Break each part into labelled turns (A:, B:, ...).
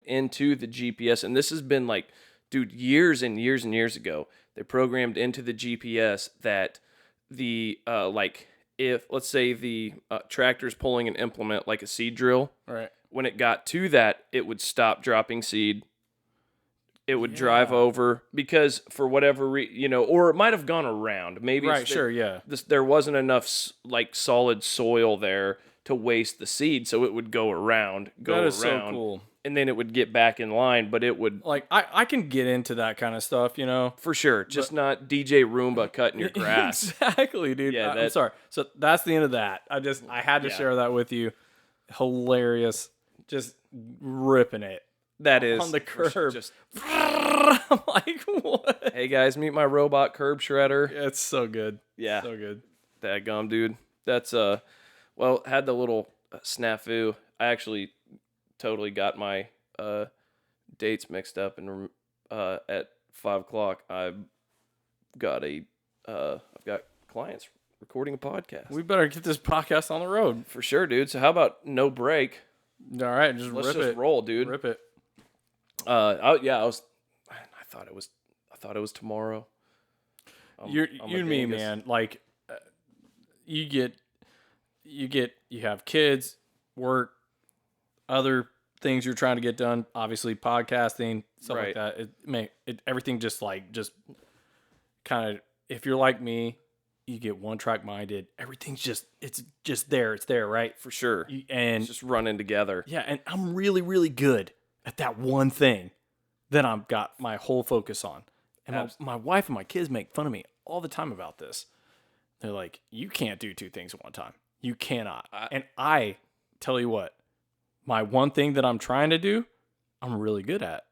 A: into the GPS, and this has been like, dude, years and years and years ago, they programmed into the GPS that the, if, let's say the tractor's pulling an implement like a seed drill,
B: right.
A: when it got to that, it would stop dropping seed. It would drive over because for whatever or it might have gone around. Maybe there wasn't enough like solid soil there to waste the seed, so it would go around.
B: That is so cool.
A: And then it would get back in line, but it would
B: like I can get into that kind of stuff,
A: for sure. Just not DJ Roomba cutting your grass.
B: Exactly, dude. Yeah, I'm sorry. So that's the end of that. I had to share that with you. Hilarious, just ripping it.
A: That is
B: on the curb. Just I'm like, what?
A: Hey guys, meet my robot curb shredder.
B: It's so good.
A: Yeah,
B: so good.
A: Dadgum, dude. That's had the little snafu. I actually totally got my dates mixed up, and at 5:00 I've got clients recording a podcast.
B: We better get this podcast on the road
A: for sure, dude. So how about no break?
B: All right,
A: let's just roll, dude.
B: Rip it.
A: I thought it was tomorrow.
B: You and me, man. Like, you have kids, work, other things you're trying to get done. Obviously, podcasting, stuff like that. Everything just kind of. If you're like me, you get one track minded. Everything's it's just there. It's there, right?
A: For sure.
B: And
A: it's just running together.
B: Yeah, and I'm really, really good at that one thing that I've got my whole focus on. And my wife and my kids make fun of me all the time about this. They're like, you can't do two things at one time. You cannot. And I tell you what, my one thing that I'm trying to do, I'm really good at.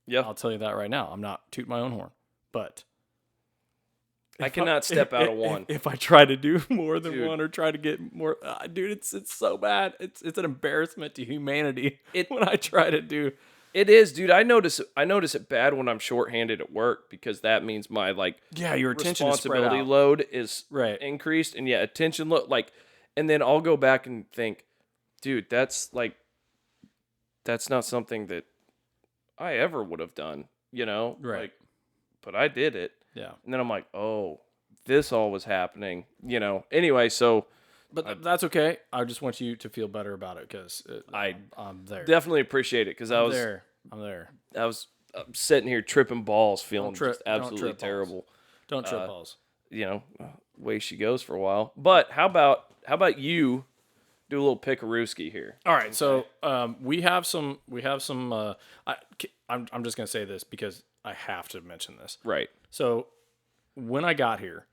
A: Yeah.
B: I'll tell you that right now. I'm not tooting my own horn, but
A: I cannot step out of one.
B: If I try to do more than one or try to get more, dude, it's so bad. It's an embarrassment to humanity when I try to do.
A: It is, dude. I notice it bad when I'm shorthanded at work because that means my
B: your attention
A: responsibility load is
B: increased,
A: and attention load and then I'll go back and think, dude, that's not something that I ever would have done,
B: right?
A: But I did it.
B: Yeah.
A: And then I'm like, oh, this all was happening, Anyway, so.
B: But that's okay. I just want you to feel better about it because I'm there.
A: Definitely appreciate it because I'm
B: there.
A: I was sitting here tripping balls, feeling just absolutely terrible.
B: Don't trip balls.
A: Way she goes for a while. But how about you do a little pick-a-rooski here?
B: All right. So we have some. I'm just gonna say this because I have to mention this.
A: Right.
B: So when I got here,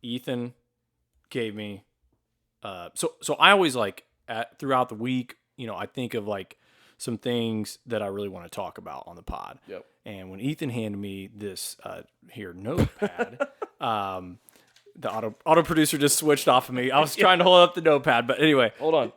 B: Ethan gave me. So I always throughout the week, I think of some things that I really want to talk about on the pod.
A: Yep.
B: And when Ethan handed me this notepad, the auto producer just switched off of me. I was trying to hold up the notepad, but anyway,
A: hold on,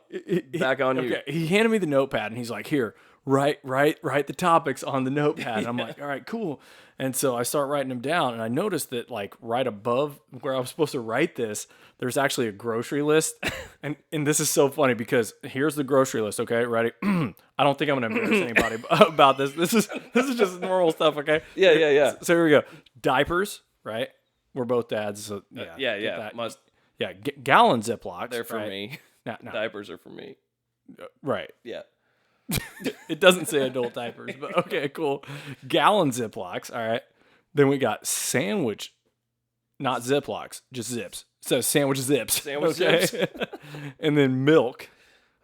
A: back on you.
B: Okay, he handed me the notepad and he's like, "Here, write the topics on the notepad." And I'm like, "All right, cool." And so I start writing them down, and I noticed that right above where I was supposed to write this, there's actually a grocery list. and this is so funny because here's the grocery list. Okay, ready? I don't think I'm gonna embarrass anybody about this. This is just normal stuff. Okay.
A: Yeah.
B: So here we go. Diapers, right? We're both dads. So
A: yeah. Must.
B: Yeah, gallon Zip-Locs.
A: They're for me.
B: No.
A: Diapers are for me.
B: Right.
A: Yeah.
B: It doesn't say adult diapers, but okay, cool. Gallon Zip-Locs, all right. Then we got sandwich, not Zip-Locs, just zips. So sandwich zips.
A: Zips.
B: And then milk.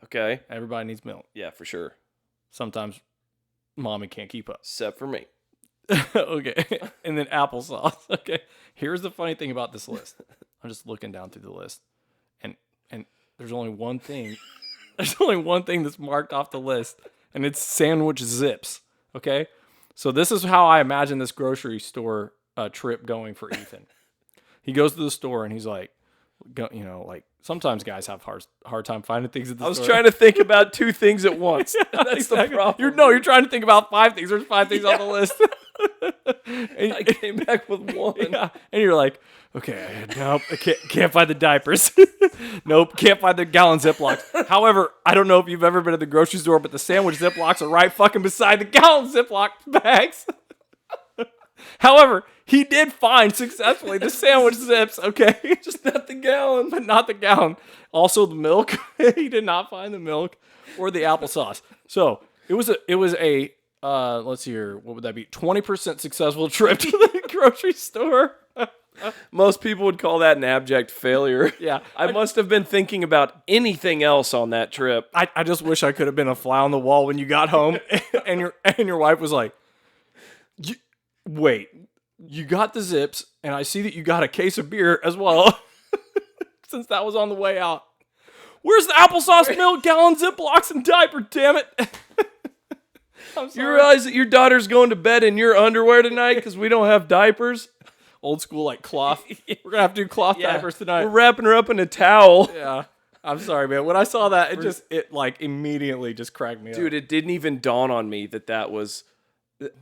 A: Okay.
B: Everybody needs milk.
A: Yeah, for sure.
B: Sometimes mommy can't keep up.
A: Except for me.
B: Okay. And then applesauce. Okay. Here's the funny thing about this list. I'm just looking down through the list. And there's only one thing. There's only one thing that's marked off the list, and it's sandwich zips. Okay, so this is how I imagine this grocery store trip going for Ethan. He goes to the store and he's like, sometimes guys have hard time finding things at the store.
A: I was trying to think about two things at once. That's exactly. The problem.
B: You're trying to think about 5 things. There's 5 things on the list.
A: And I came back with one.
B: Yeah. And you're like, okay, nope, I can't find the diapers. Nope, can't find the gallon Zip-Locs. However, I don't know if you've ever been to the grocery store, but the sandwich Zip-Locs are right fucking beside the gallon Ziploc bags. However, he did find successfully the sandwich zips, okay?
A: Just not the gallon.
B: But not the gallon. Also the milk. He did not find the milk or the applesauce. So it was a let's see here, what would that be? 20% successful trip to the grocery store.
A: Most people would call that an abject failure.
B: Yeah.
A: I must have been thinking about anything else on that trip.
B: I just wish I could have been a fly on the wall when you got home and your wife was like, wait, you got the zips, and I see that you got a case of beer as well, since that was on the way out. Where's the applesauce, milk, gallon, Zip-Locs, and diaper, damn it?
A: You realize that your daughter's going to bed in your underwear tonight because we don't have diapers?
B: Old school, like cloth. We're going to have to do cloth diapers tonight.
A: We're wrapping her up in a towel.
B: Yeah. I'm sorry, man. When I saw that, it immediately just cracked me up.
A: Dude, it didn't even dawn on me that was...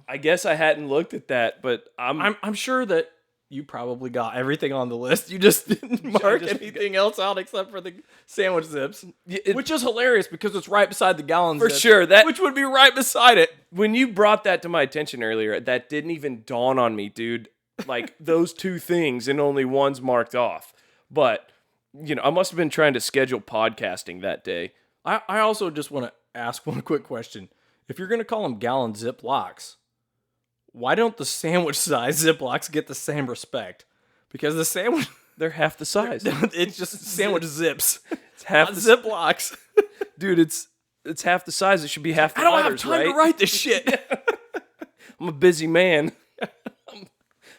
A: I guess I hadn't looked at that, but
B: I'm sure that you probably got everything on the list. You just didn't mark anything else out except for the sandwich zips, which is hilarious because it's right beside the gallon
A: for
B: zips,
A: sure.
B: Which would be right beside it.
A: When you brought that to my attention earlier, that didn't even dawn on me, dude. Like those two things and only one's marked off. But, I must have been trying to schedule podcasting that day.
B: I also just want to ask one quick question. If you're going to call them gallon Zip-Locs, why don't the sandwich size Zip-Locs get the same respect? Because the sandwich...
A: They're half the size.
B: It's just sandwich zips.
A: It's half
B: the Zip-Locs.
A: Dude, it's half the size. It should be half the
B: letters,
A: right?
B: I don't have time to write this shit.
A: I'm a busy man.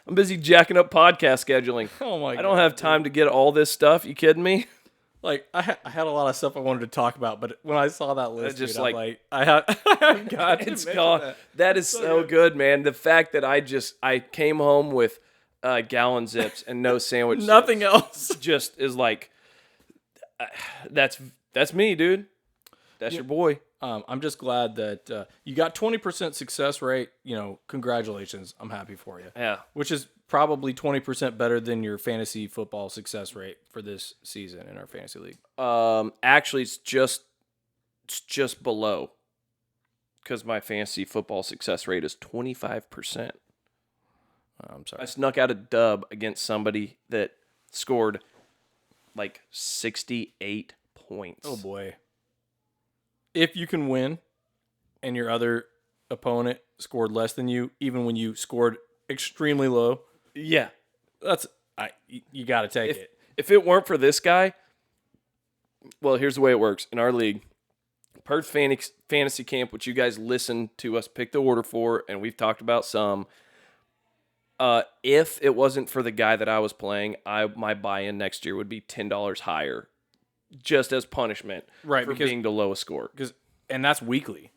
A: I'm busy jacking up podcast scheduling.
B: Oh my God.
A: I don't have time to get all this stuff. You kidding me?
B: Like, I had a lot of stuff I wanted to talk about, but when I saw that list,
A: just
B: dude, I have got to
A: it's
B: mention
A: gone. That is so good, man. The fact that I came home with gallon zips and no sandwich
B: nothing
A: zips
B: else
A: just is like, that's me, dude. That's your boy.
B: I'm just glad that you got 20% success rate. Congratulations. I'm happy for you.
A: Yeah.
B: Which is probably 20% better than your fantasy football success rate for this season in our fantasy league.
A: Actually, it's just below, because my fantasy football success rate is 25%.
B: I'm sorry.
A: I snuck out a dub against somebody that scored like 68 points.
B: Oh boy. If you can win and your other opponent scored less than you, even when you scored extremely low,
A: yeah,
B: you got to take it.
A: If it weren't for this guy, well, here's the way it works in our league. Perth Fantasy Camp, which you guys listen to us pick the order for, and we've talked about some. If it wasn't for the guy that I was playing, my buy-in next year would be $10 higher, just as punishment for being the lowest score.
B: And that's weekly.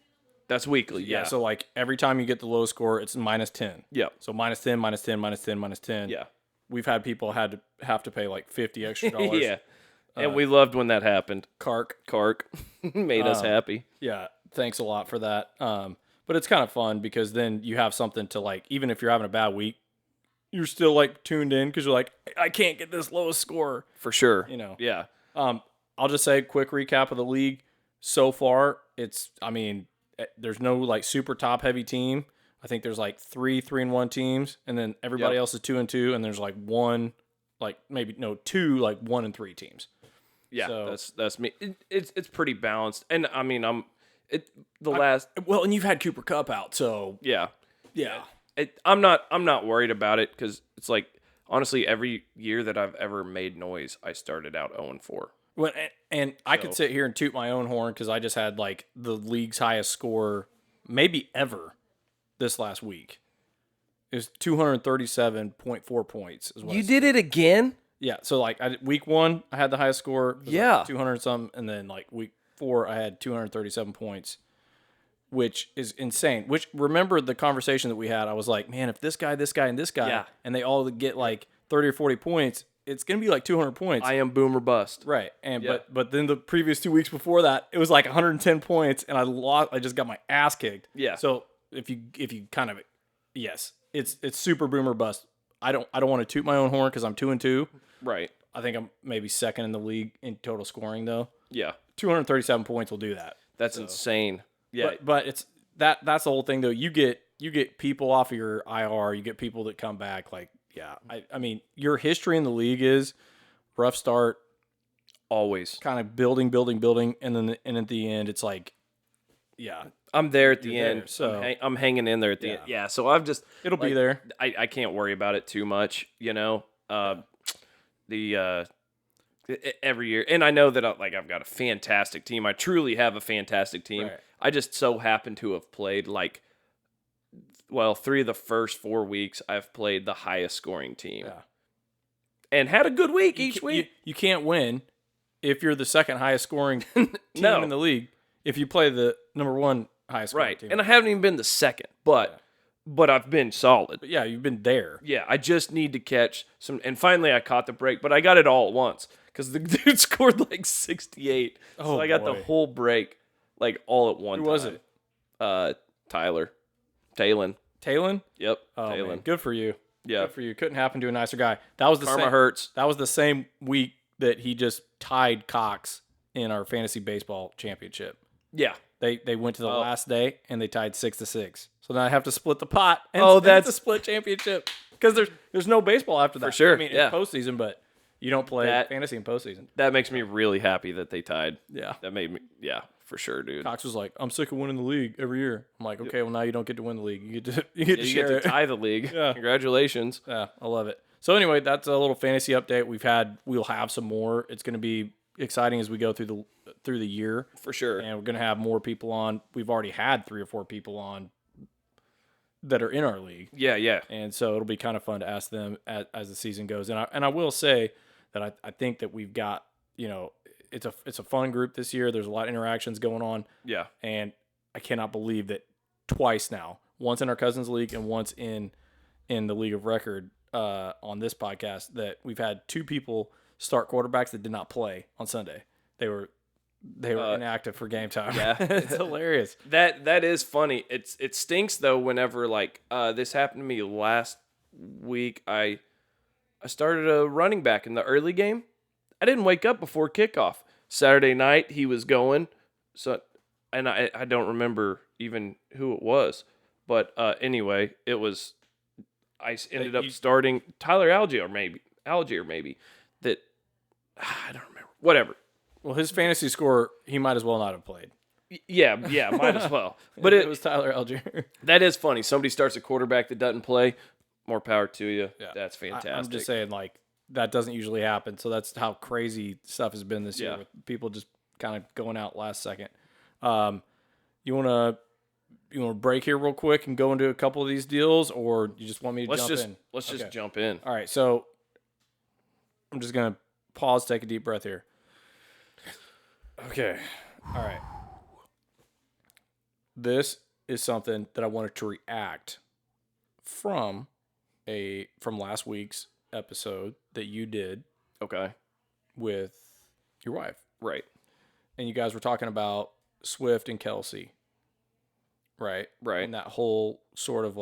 A: That's weekly, yeah.
B: So like every time you get the lowest score, it's minus 10.
A: Yeah.
B: So minus 10, minus 10, minus 10, minus 10.
A: Yeah.
B: We've had people have to pay like $50 extra.
A: Yeah. And we loved when that happened.
B: Kark
A: made us happy.
B: Yeah. Thanks a lot for that. But it's kind of fun because then you have something to like, even if you're having a bad week, you're still like tuned in because you're like, I can't get this lowest score.
A: For sure.
B: Yeah. I'll just say quick recap of the league. So far, there's no like super top heavy team. I think there's like 3-1 teams, and then everybody else is 2-2, and there's like two like 1-3 teams.
A: Yeah,
B: so,
A: that's me. It's pretty balanced, and I mean and
B: you've had Cooper Kupp out, so
A: yeah. I'm not worried about it because it's like honestly every year that I've ever made noise, I started out 0-4.
B: Well, and I could sit here and toot my own horn because I just had like the league's highest score maybe ever this last week. It was 237.4 points.
A: You did it again?
B: Yeah. So like week 1, I had the highest score.
A: Yeah.
B: Like 200 something. And then like week 4, I had 237 points, which is insane. Which remember the conversation that we had, I was like, man, if this guy, and this guy, and they all get like 30 or 40 points, it's going to be like 200 points.
A: I am boom or bust.
B: Right. And but then the previous 2 weeks before that, it was like 110 points and I just got my ass kicked.
A: Yeah.
B: So if you kind of Yes, it's super boomer bust. I don't want to toot my own horn because I'm 2-2.
A: Right.
B: I think I'm maybe second in the league in total scoring though.
A: Yeah.
B: 237 points will do that.
A: That's insane. Yeah.
B: But it's that's the whole thing though. You get people off of your IR. You get people that come back. Like, yeah. I mean, your history in the league is rough start,
A: always
B: kind of building, and at the end, it's like, yeah,
A: I'm there at the end.
B: There, so
A: I'm hanging in there at the end. Yeah. So I've just
B: it'll be there.
A: I can't worry about it too much. Every year, and I know that I've got a fantastic team. I truly have a fantastic team.
B: Right.
A: I just so happen to have played 3 of the first 4 weeks I've played the highest scoring team.
B: Yeah.
A: And had a good week each week.
B: You can't win if you're the second highest scoring team in the league. If you play the number 1 highest scoring team.
A: And I haven't even been the second, but I've been solid.
B: But yeah, you've been there.
A: Yeah, I just need to catch some. And finally I caught the break, but I got it all at once because the dude scored 68. So I got the whole break all at one time.
B: Who was it?
A: Tyler. Talon.
B: Talon?
A: Yep.
B: Oh,
A: Talon.
B: Man. Good for you.
A: Yeah.
B: Good for you. Couldn't happen to a nicer guy. That was the
A: Karma hurts.
B: That was the same week that he just tied Cox in our fantasy baseball championship.
A: Yeah.
B: They went to the last day and they tied 6-6. So now I have to split the pot and that's a split championship because there's no baseball after that.
A: For sure.
B: I mean, it's postseason, but you don't play fantasy in postseason.
A: That makes me really happy that they tied.
B: Yeah.
A: That made me, for sure, dude.
B: Cox was like, I'm sick of winning the league every year. I'm like, okay, well now you don't get to win the league. You get to
A: you get to tie the league.
B: Yeah.
A: Congratulations.
B: Yeah, I love it. So anyway, that's a little fantasy update. We'll have some more. It's going to be exciting as we go through the year.
A: For sure.
B: And we're going to have more people on. We've already had 3 or 4 people on that are in our league.
A: Yeah.
B: And so it'll be kind of fun to ask them as the season goes. And I will say that I think that we've got, it's a fun group this year. There's a lot of interactions going on.
A: Yeah.
B: And I cannot believe that twice now, once in our Cousins League and once in the League of Record on this podcast, that we've had 2 people start quarterbacks that did not play on Sunday. They were inactive for game time.
A: Yeah.
B: It's hilarious.
A: That is funny. It stinks though whenever this happened to me last week. I started a running back in the early game. I didn't wake up before kickoff. Saturday night he was going. So and I don't remember even who it was. But anyway, it was I ended up starting Tyler Algier maybe. That I don't remember. Whatever.
B: Well, his fantasy score, he might as well not have played.
A: Yeah, might as well. But
B: it was Tyler Algier.
A: That is funny. Somebody starts a quarterback that doesn't play. More power to you. Yeah. That's fantastic.
B: I'm just saying, that doesn't usually happen. So that's how crazy stuff has been this year with people just kind of going out last second. You want to break here real quick and go into a couple of these deals, or you just want me to jump in?
A: Let's just jump in.
B: All right, so I'm just going to pause, take a deep breath here. Okay. All right. This is something that I wanted to react from last week's episode that you did.
A: Okay.
B: With your wife.
A: Right.
B: And you guys were talking about Swift and Kelsey. Right. And that whole sort of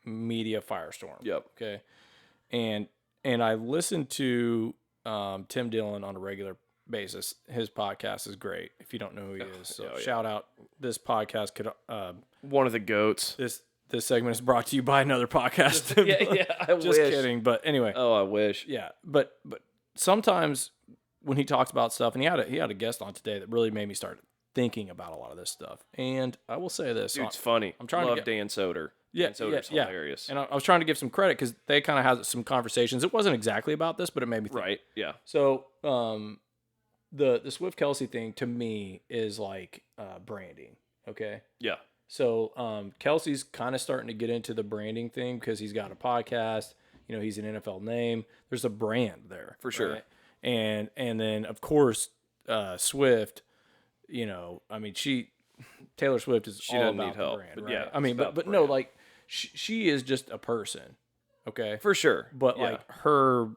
B: media firestorm.
A: Yep.
B: Okay. And I listened to Tim Dillon on a regular basis. His podcast is great. If you don't know who he is, so shout out. This podcast could
A: one of the goats.
B: This segment is brought to you by another podcast.
A: I
B: just
A: wish.
B: kidding. But anyway.
A: Oh, I wish.
B: Yeah, but sometimes when he talks about stuff, and he had a guest on today that really made me start thinking about a lot of this stuff. And I will say this,
A: dude, it's funny.
B: I'm trying
A: to
B: get
A: Dan Soder.
B: Yeah,
A: Dan Soder's hilarious.
B: And I was trying to give some credit because they kind of had some conversations. It wasn't exactly about this, but it made me think.
A: Right. Yeah.
B: So the Swift Kelsey thing to me is branding. Okay.
A: Yeah.
B: So Kelsey's kind of starting to get into the branding thing because he's got a podcast. He's an NFL name. There's a brand there
A: for sure.
B: Right? And then of course Swift. Taylor Swift is all about the brand,
A: but
B: right?
A: yeah.
B: I mean, but no, she is just a person. Okay.
A: For sure.
B: But her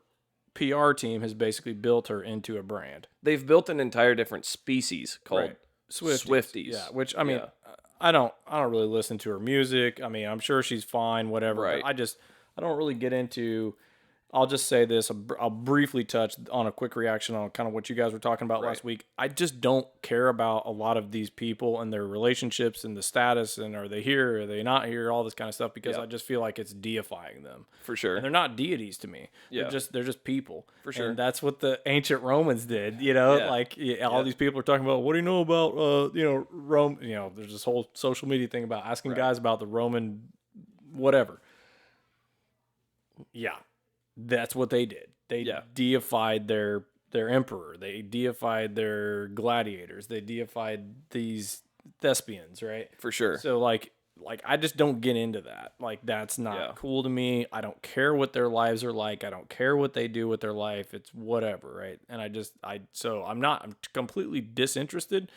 B: PR team has basically built her into a brand.
A: They've built an entire different species called Swifties.
B: Yeah, which I don't really listen to her music. I mean, I'm sure she's fine, whatever.
A: Right.
B: But I don't really get into. I'll just say this. I'll briefly touch on a quick reaction on kind of what you guys were talking about last week. I just don't care about a lot of these people and their relationships and the status and are they here, are they not here, all this kind of stuff, because I just feel like it's deifying them.
A: For sure.
B: And they're not deities to me.
A: Yeah.
B: They're just people.
A: For sure.
B: And that's what the ancient Romans did, like all these people are talking about, what do you know about, Rome? There's this whole social media thing about asking guys about the Roman whatever. Yeah. That's what they did. They deified their emperor. They deified their gladiators. They deified these thespians, right?
A: For sure.
B: So like I just don't get into that. Like that's not cool to me. I don't care what their lives are like. I don't care what they do with their life. It's whatever, right? And I'm completely disinterested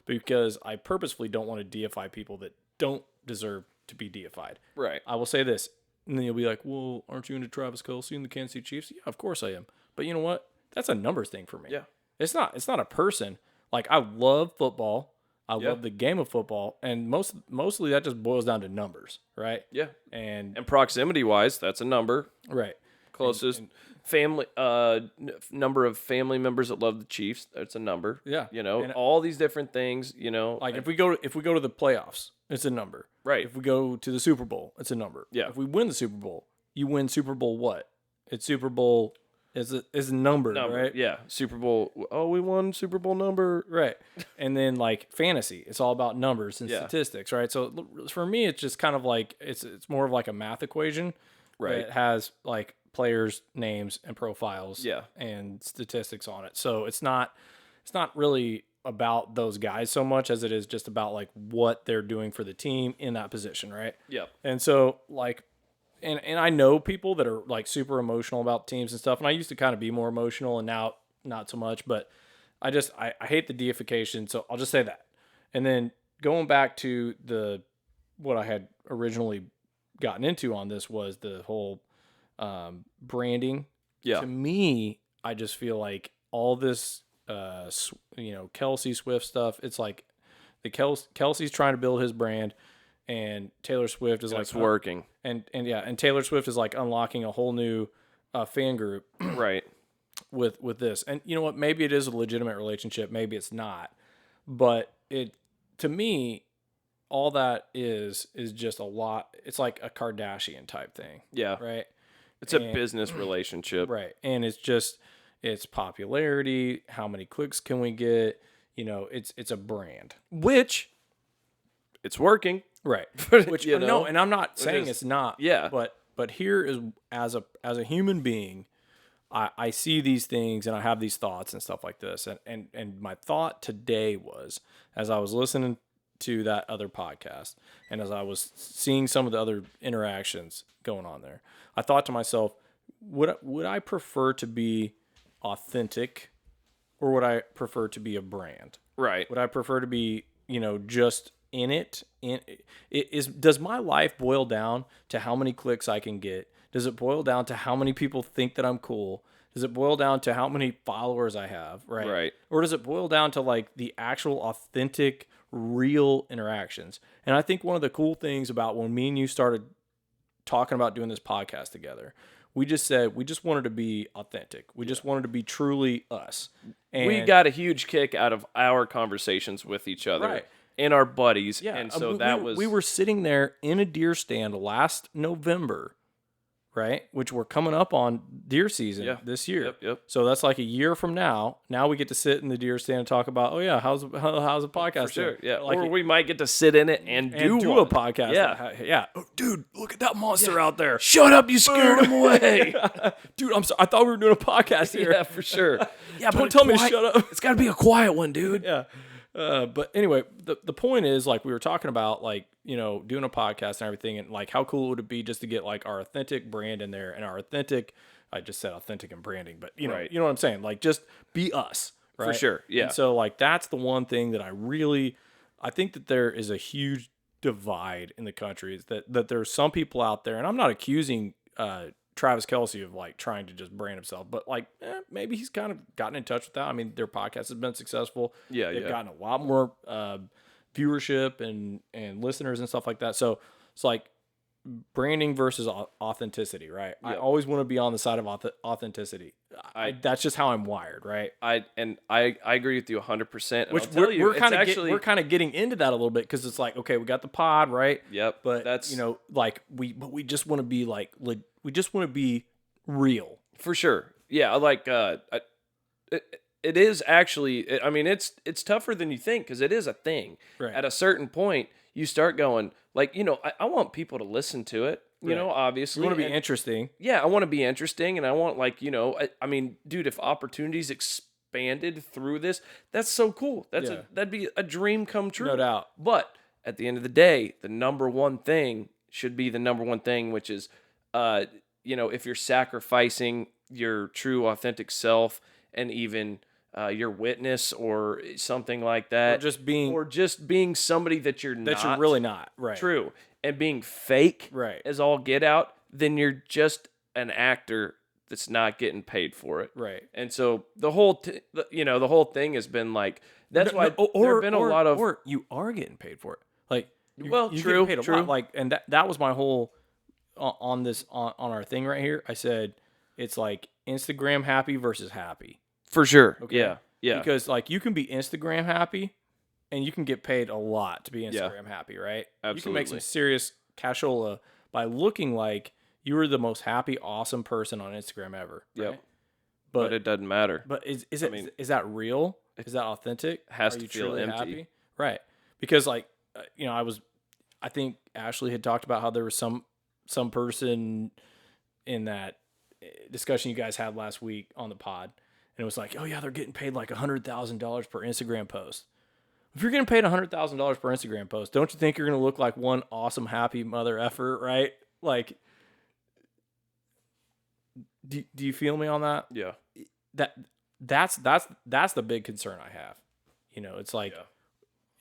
B: because I purposefully don't want to deify people that don't deserve to be deified.
A: Right.
B: I will say this. And then you'll be like, well, aren't you into Travis Kelce and the Kansas City Chiefs? Yeah, of course I am. But you know what? That's a numbers thing for me.
A: Yeah.
B: It's not a person. Like, I love football. I love the game of football. And mostly that just boils down to numbers, right?
A: Yeah.
B: And
A: proximity-wise, that's a number.
B: Right.
A: Closest family number of family members that love the Chiefs, that's a number.
B: Yeah.
A: And all these different things,
B: Like if we go to the playoffs, it's a number.
A: Right.
B: If we go to the Super Bowl, it's a number.
A: Yeah.
B: If we win the Super Bowl, you win Super Bowl what? It's Super Bowl is a number, right?
A: Yeah. Super Bowl. Oh, we won Super Bowl number.
B: Right. And then like fantasy, it's all about numbers and statistics, right? So for me, it's just kind of like it's more of like a math equation.
A: Right.
B: It has like players' names and profiles
A: Yeah.
B: and statistics on it. So it's not really about those guys so much as it is just about like what they're doing for the team in that position, right?
A: Yeah.
B: And so like and I know people that are like super emotional about teams and stuff, and I used to kind of be more emotional and now not so much, but I hate the deification, so I'll just say that. And then going back to what I had originally gotten into on this was the whole branding.
A: Yeah.
B: To me, I just feel like all this Kelce Swift stuff, it's like Kelce's trying to build his brand and Taylor Swift is
A: it's working.
B: And Taylor Swift is like unlocking a whole new fan group
A: right
B: with this. And you know what, maybe it is a legitimate relationship, maybe it's not. But to me, all that is just a lot. It's like a Kardashian type thing.
A: Yeah.
B: Right?
A: It's a business relationship.
B: Right. And it's popularity, how many clicks can we get? It's a brand.
A: Which it's working.
B: Right. Which no, and I'm not saying it's not.
A: Yeah.
B: But here is as a human being, I see these things and I have these thoughts and stuff like this. And my thought today was, as I was listening to that other podcast and as I was seeing some of the other interactions going on there, I thought to myself, would I prefer to be authentic or would I prefer to be a brand?
A: Right.
B: Would I prefer to be, just in it? Does my life boil down to how many clicks I can get? Does it boil down to how many people think that I'm cool? Does it boil down to how many followers I have? Right.
A: Right.
B: Or does it boil down to like the actual authentic, real interactions? And I think one of the cool things about when me and you started talking about doing this podcast together, we just said we just wanted to be authentic. We just wanted to be truly us. And
A: we got a huge kick out of our conversations with each other.
B: Right.
A: And our buddies.
B: Yeah.
A: And so
B: we were sitting there in a deer stand last November, right? Which we're coming up on deer season this year.
A: Yep.
B: So that's like a year from now. Now we get to sit in the deer stand and talk about, how's the podcast?
A: For sure. Yeah.
B: Like
A: or we might get to sit in it and do
B: a podcast.
A: Yeah.
B: Yeah. Oh, dude, look at that monster out there.
A: Shut up, you scared him away.
B: Dude, I'm sorry. I thought we were doing a podcast here.
A: Yeah, for sure.
B: Yeah, don't tell me to shut up.
A: It's got to be a quiet one, dude.
B: Yeah. But anyway, the point is, like, we were talking about, like, doing a podcast and everything, and like how cool would it be just to get like our authentic brand in there and our authentic, I just said authentic and branding, but you know what I'm saying? Like, just be us, right?
A: For sure. Yeah.
B: And so like, that's the one thing that I think that there is a huge divide in the country, is that there's some people out there, and I'm not accusing, Travis Kelce of like trying to just brand himself, but like maybe he's kind of gotten in touch with that. I mean, their podcast has been successful.
A: Yeah,
B: They've gotten a lot more viewership and listeners and stuff like that. So it's like branding versus authenticity, right? Yep. I always want to be on the side of authenticity. That's just how I'm wired, right?
A: I agree with you 100%.
B: Which we're kind of getting into that a little bit because it's like, okay, we got the pod, right?
A: Yep.
B: But that's like we just want to be like we just want to be real
A: for sure. Yeah, like it is actually. I mean, it's tougher than you think because it is a thing. Right. At a certain point, you start going like, I want people to listen to it. You know, obviously,
B: you want to be interesting.
A: Yeah, I want to be interesting, and I want like, I mean, dude, if opportunities expanded through this, that's so cool. That'd be a dream come true,
B: no doubt.
A: But at the end of the day, the number one thing should be the number one thing, which is, if you're sacrificing your true, authentic self and even your witness or something like that, or just being somebody that you're
B: really not, right?
A: True. And being fake,
B: right,
A: as all get out, then you're just an actor that's not getting paid for it,
B: right?
A: And so the whole thing has been like that's why there have been a lot of
B: or you are getting paid for it, like you
A: true,
B: getting paid a lot. Like, and that was my whole on our thing right here. I said it's like Instagram happy versus happy
A: for sure.
B: Okay?
A: Yeah,
B: because like you can be Instagram happy. And you can get paid a lot to be Instagram happy, right?
A: Absolutely.
B: You can make some serious cashola by looking like you were the most happy, awesome person on Instagram ever. Right?
A: Yep. But it doesn't matter.
B: But is that real? Is that authentic?
A: It has to feel empty.
B: Happy? Right. Because like, I think Ashley had talked about how there was some person in that discussion you guys had last week on the pod. And it was like, oh yeah, they're getting paid like $100,000 per Instagram post. If you're getting paid $100,000 per Instagram post, don't you think you're going to look like one awesome, happy mother effer, right? Like, do you feel me on that?
A: Yeah.
B: That's the big concern I have. It's like,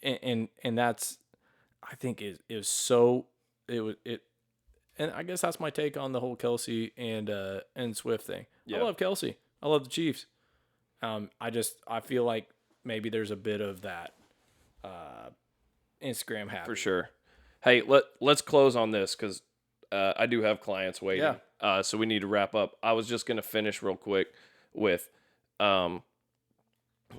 B: and that's, I think is so, and I guess that's my take on the whole Kelsey and Swift thing. Yeah. I love Kelsey. I love the Chiefs. I feel like maybe there's a bit of that. Instagram happy
A: for sure. Hey, let's close on this because I do have clients waiting. Yeah. So we need to wrap up. I was just gonna finish real quick with I've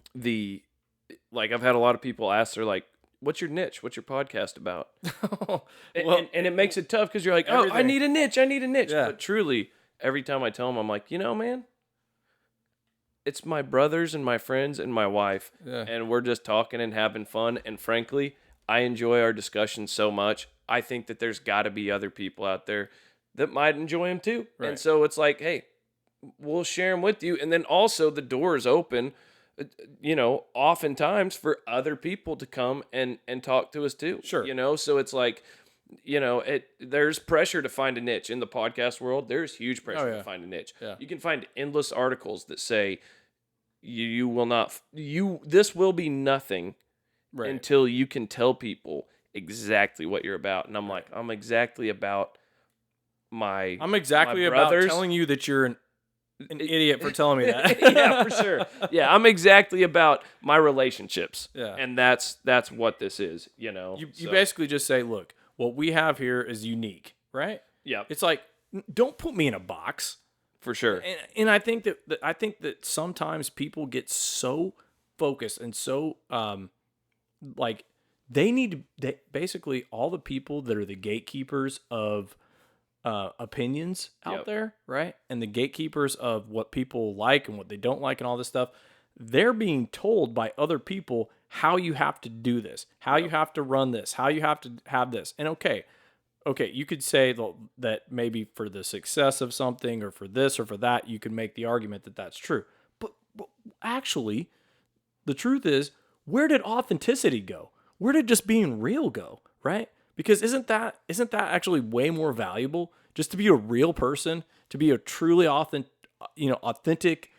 A: had a lot of people ask, they're like, "What's your niche? What's your podcast about?" and it makes it tough because you're like, everything. "Oh, I need a niche. Yeah. But truly, every time I tell them, I'm like, man. It's my brothers and my friends and my wife, and we're just talking and having fun. And frankly, I enjoy our discussions so much. I think that there's got to be other people out there that might enjoy them too. Right. And so it's like, hey, we'll share them with you. And then also the door is open, oftentimes for other people to come and talk to us too.
B: Sure.
A: So it's like, there's pressure to find a niche in the podcast world. There's huge pressure to find a niche. Yeah. You can find endless articles that say this will be nothing until you can tell people exactly what you're about. And I'm like, I'm exactly about my brothers.
B: Telling you that you're an idiot for telling me that.
A: Yeah, for sure. Yeah, I'm exactly about my relationships. Yeah. And that's what this is,
B: You basically just say, look, what we have here is unique, right?
A: Yeah.
B: It's like, don't put me in a box.
A: For sure.
B: And I think that sometimes people get so focused and so like basically all the people that are the gatekeepers of opinions out there, right? And the gatekeepers of what people like and what they don't like and all this stuff, they're being told by other people how you have to do this, how you have to run this, how you have to have this. And okay, you could say that maybe for the success of something or for this or for that, you can make the argument that that's true. But actually, the truth is, where did authenticity go? Where did just being real go, right? Because isn't that actually way more valuable just to be a real person, to be a truly authentic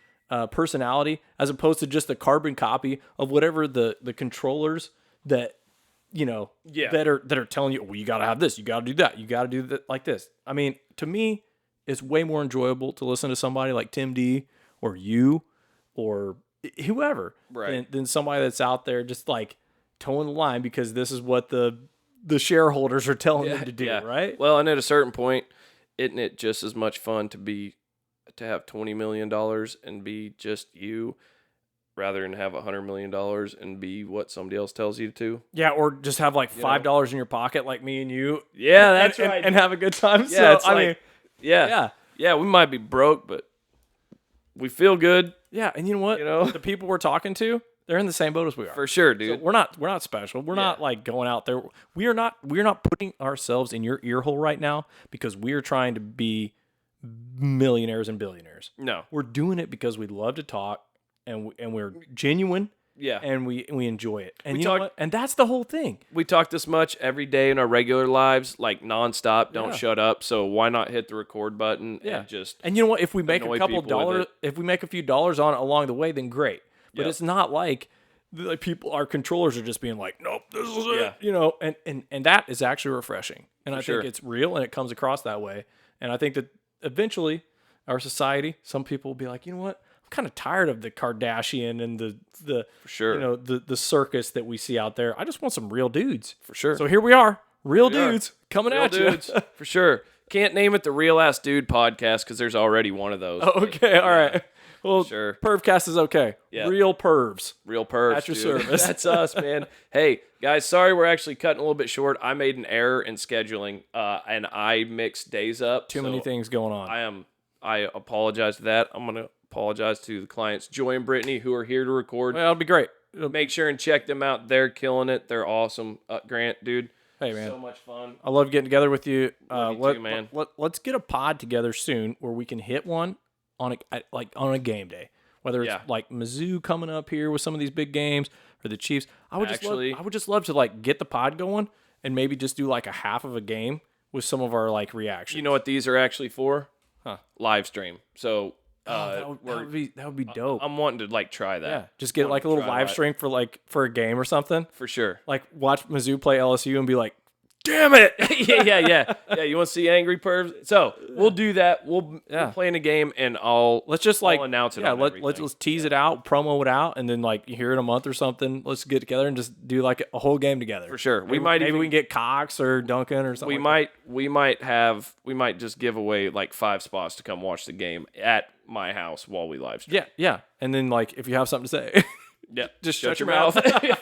B: personality, as opposed to just a carbon copy of whatever the controllers that that are telling you, well, you got to have this, you got to do that, you got to do that like this. I mean, to me, it's way more enjoyable to listen to somebody like Tim D or you or whoever than somebody that's out there just like towing the line because this is what the shareholders are telling them to do, right?
A: Well, and at a certain point, isn't it just as much fun to have $20 million and be just you rather than have $100 million and be what somebody else tells you to?
B: Yeah, or just have like $5 in your pocket like me and you.
A: Yeah, that's right.
B: And have a good time.
A: Yeah,
B: so, I mean,
A: yeah, we might be broke, but we feel good.
B: Yeah, and you know what? The people we're talking to, they're in the same boat as we are.
A: For sure, dude.
B: So we're not special. We're not like going out there. We're not putting ourselves in your ear hole right now because we're trying to be millionaires and billionaires.
A: No.
B: We're doing it because we love to talk and we're genuine.
A: Yeah.
B: And we enjoy it. And you know what? And that's the whole thing.
A: We talk this much every day in our regular lives, like nonstop, don't shut up. So why not hit the record button and just
B: And you know what? If we make a couple dollars, if we make a few dollars on it along the way, then great. But it's not like our controllers are just being like, nope, this is it. You know, and that is actually refreshing. And I think it's real and it comes across that way. And I think that eventually our society, some people will be like, you know what? I'm kind of tired of the Kardashian and the the circus that we see out there. I just want some real dudes.
A: For sure.
B: So here we are. Real dudes coming at you.
A: For sure. Can't name it the Real Ass Dude Podcast because there's already one of those.
B: Okay, all right. Well,
A: sure.
B: Purvcast is okay. Yeah. Real pervs.
A: Real pervs.
B: At your service.
A: That's us, man. Hey, guys, sorry we're actually cutting a little bit short. I made an error in scheduling, and I mixed days up.
B: Too many things going on.
A: I apologize for that. I'm going to apologize to the clients, Joy and Brittany, who are here to record.
B: Well, that'll be great.
A: Make sure and check them out. They're killing it. They're awesome. Grant, dude.
B: Hey, man.
A: So much fun.
B: I love getting together with you.
A: Love you too, man.
B: Let's get a pod together soon where we can hit one on a game day. Whether it's like Mizzou coming up here with some of these big games or the Chiefs. I would just love to like get the pod going and maybe just do like a half of a game with some of our like reactions.
A: You know what these are actually for? Live stream. So
B: that would be dope.
A: I'm wanting to like try that.
B: Yeah, just get like a little live stream for a game or something.
A: For sure.
B: Like watch Mizzou play LSU and be like, damn it!
A: yeah. You want to see angry pervs? So we'll do that. We'll play in a game, and I'll announce it.
B: Yeah, let's tease it out, promo it out, and then like here in a month or something, let's get together and just do like a whole game together.
A: For sure.
B: Maybe we can get Cox or Duncan or something.
A: We might just give away like 5 spots to come watch the game at my house while we live stream.
B: Yeah. And then like if you have something to say.
A: Yeah,
B: just shut your mouth.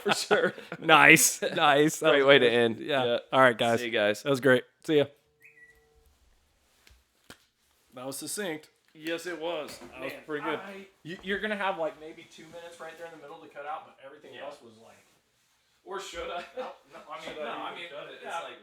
A: For sure.
B: Nice.
A: Great way to end.
B: Yeah. All right, guys.
A: See you guys.
B: That was great. See ya. That was succinct.
A: Yes, it was. That was pretty good.
B: You're gonna have like maybe 2 minutes right there in the middle to cut out, but everything else was like.
A: Or should I?
B: No, I mean,
A: cut it. It's like.